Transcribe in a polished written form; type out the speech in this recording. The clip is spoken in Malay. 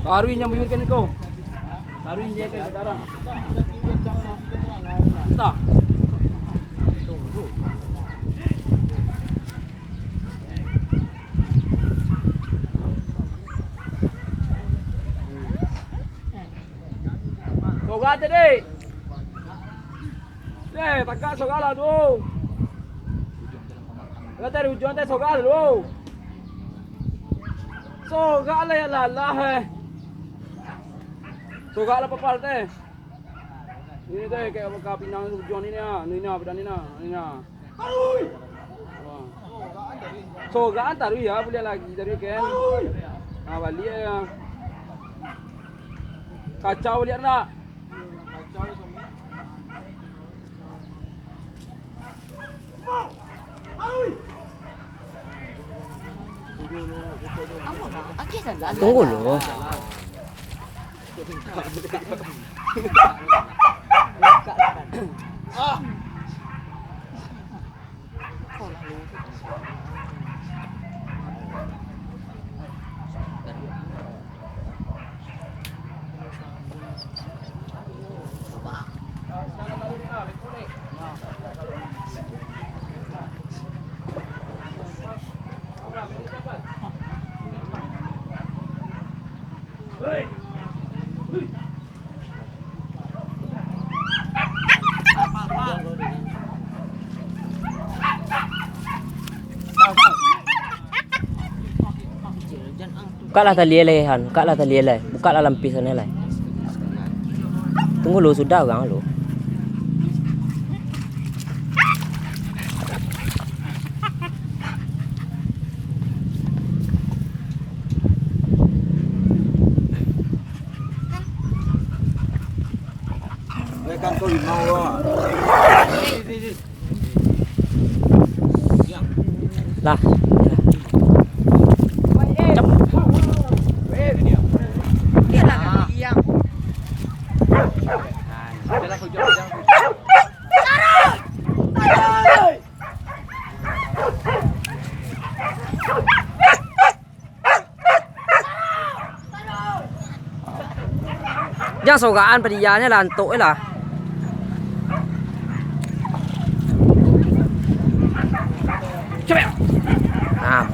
Taruhin yang bibirkan ikaw. Taruhin dia ke sekarang. Tak. Sogat tadi. Takkan sogat lah tu. Kata ujung teh sogat tu. Sogat lah ya lah. Sogat lah papal teh. Ini teh kayak apa pinang ujung ini ya. Ini bedan ini. Sogat taruh ya boleh lagi dari kan. Ah balik ya. Kacau lihat nak. Tunggu dulu. Bukalah tali elai Han, bukalah tali elai. Bukalah lampis sana elai. Tunggu lu sudah bang lu. Kan kau limau ah. Lah. Jangan sogaan pedianya lantuk lah. Coba. Nah,